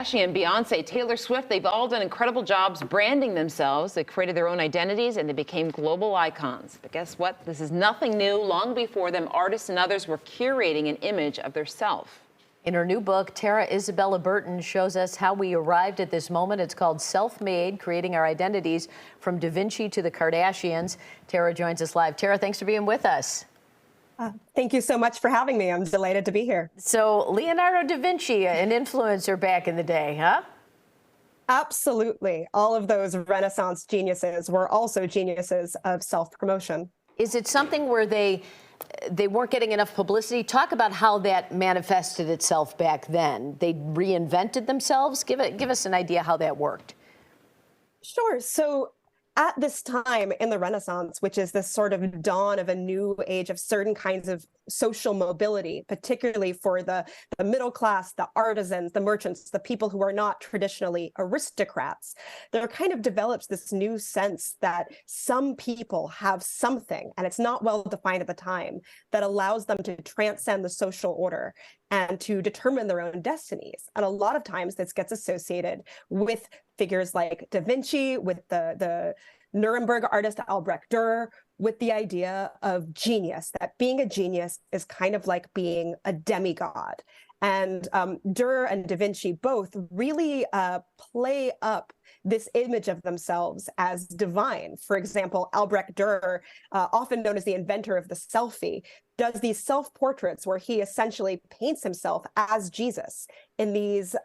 Kardashian, Beyonce, Taylor Swift, they've all done incredible jobs branding themselves. They created their own identities and they became global icons. But guess what? This is nothing new. Long before them, artists and others were curating an image of their self. In her new book, Isabella Burton shows us how we arrived at this moment. It's called Self-Made, Creating Our Identities, from Da Vinci to the Kardashians. Tara joins us live. Tara, thanks for being with us. Thank you so much for having me. I'm delighted to be here. So Leonardo da Vinci, an influencer back in the day, huh? Absolutely. All of those Renaissance geniuses were also geniuses of self-promotion. Is it something where they weren't getting enough publicity? Talk about how that manifested itself back then. They reinvented themselves. Give us an idea how that worked. Sure. So at this time in the Renaissance, which is this sort of dawn of a new age of certain kinds of social mobility, particularly for the middle class, the artisans, the merchants, the people who are not traditionally aristocrats, there kind of develops this new sense that some people have something, and it's not well defined at the time, that allows them to transcend the social order and to determine their own destinies. And a lot of times this gets associated with figures like Da Vinci, with the Nuremberg artist Albrecht Dürer, with the idea of genius, that being a genius is kind of like being a demigod. And Dürer and Da Vinci both really play up this image of themselves as divine. For example, Albrecht Dürer, often known as the inventor of the selfie, does these self-portraits where he essentially paints himself as Jesus in these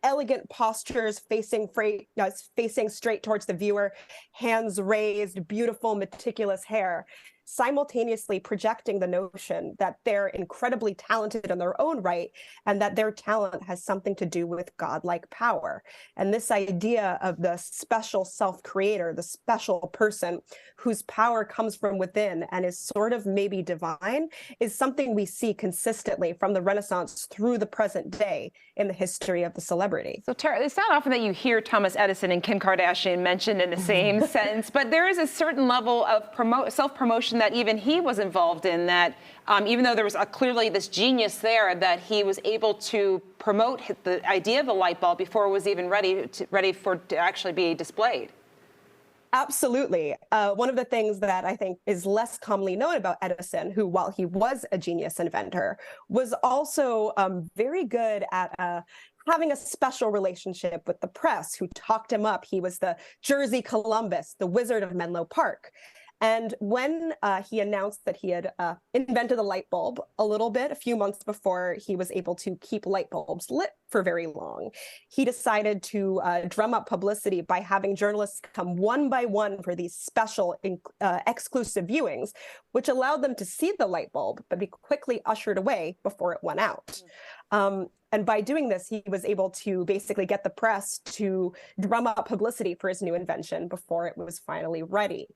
elegant postures, facing straight towards the viewer, hands raised, beautiful, meticulous hair, simultaneously projecting the notion that they're incredibly talented in their own right and that their talent has something to do with godlike power. And this idea of the special self-creator, the special person whose power comes from within and is sort of maybe divine, is something we see consistently from the Renaissance through the present day in the history of the celebrity. So Tara, it's not often that you hear Thomas Edison and Kim Kardashian mentioned in the same sentence, but there is a certain level of self-promotion that even he was involved in, that even though there was clearly this genius there, that he was able to promote the idea of the light bulb before it was even ready to actually be displayed. Absolutely. One of the things that I think is less commonly known about Edison, who, while he was a genius inventor, was also very good at having a special relationship with the press, who talked him up. He was the Jersey Columbus, the Wizard of Menlo Park. And when he announced that he had invented the light bulb a few months before he was able to keep light bulbs lit for very long, he decided to drum up publicity by having journalists come one by one for these special exclusive viewings, which allowed them to see the light bulb, but be quickly ushered away before it went out. And by doing this, he was able to basically get the press to drum up publicity for his new invention before it was finally ready.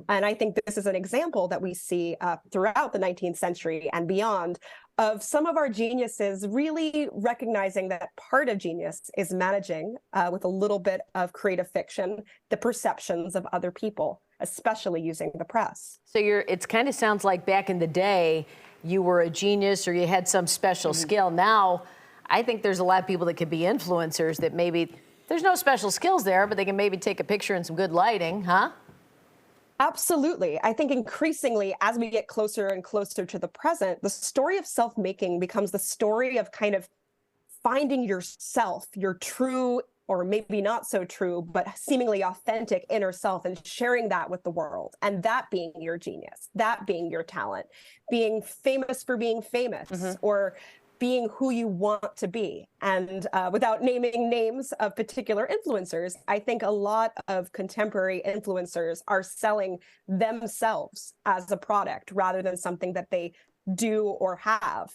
And I think this is an example that we see throughout the 19th century and beyond of some of our geniuses really recognizing that part of genius is managing, with a little bit of creative fiction, the perceptions of other people, especially using the press. So it kind of sounds like back in the day, you were a genius or you had some special skill. Now, I think there's a lot of people that could be influencers that maybe there's no special skills there, but they can maybe take a picture in some good lighting, huh? Absolutely. I think increasingly, as we get closer and closer to the present, the story of self-making becomes the story of kind of finding yourself, your true, or maybe not so true, but seemingly authentic inner self, and sharing that with the world. And that being your genius, that being your talent, being famous for being famous, or being who you want to be. And without naming names of particular influencers, I think a lot of contemporary influencers are selling themselves as a product rather than something that they do or have.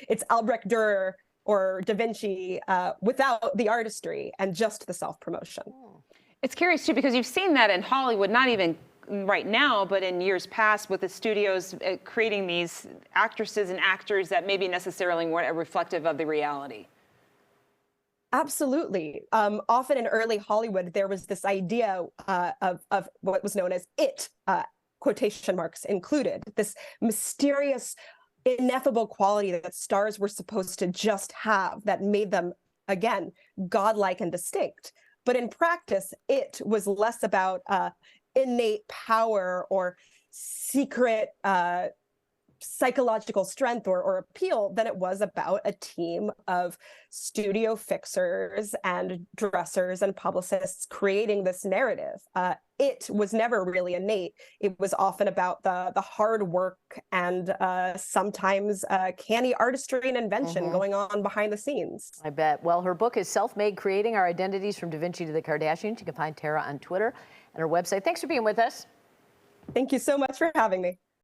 It's Albrecht Dürer or Da Vinci without the artistry and just the self-promotion. It's curious too, because you've seen that in Hollywood, not even right now, but in years past, with the studios creating these actresses and actors that maybe necessarily weren't reflective of the reality. Absolutely. Often in early Hollywood, there was this idea of what was known as it, quotation marks included, this mysterious, ineffable quality that stars were supposed to just have that made them again, godlike and distinct. But in practice, it was less about innate power or secret psychological strength or appeal than it was about a team of studio fixers and dressers and publicists creating this narrative. It was never really innate. It was often about the hard work and sometimes canny artistry and invention going on behind the scenes. I bet. Well, her book is Self-Made: Creating Our Identities from Da Vinci to the Kardashians. You can find Tara on Twitter and her website. Thanks for being with us. Thank you so much for having me.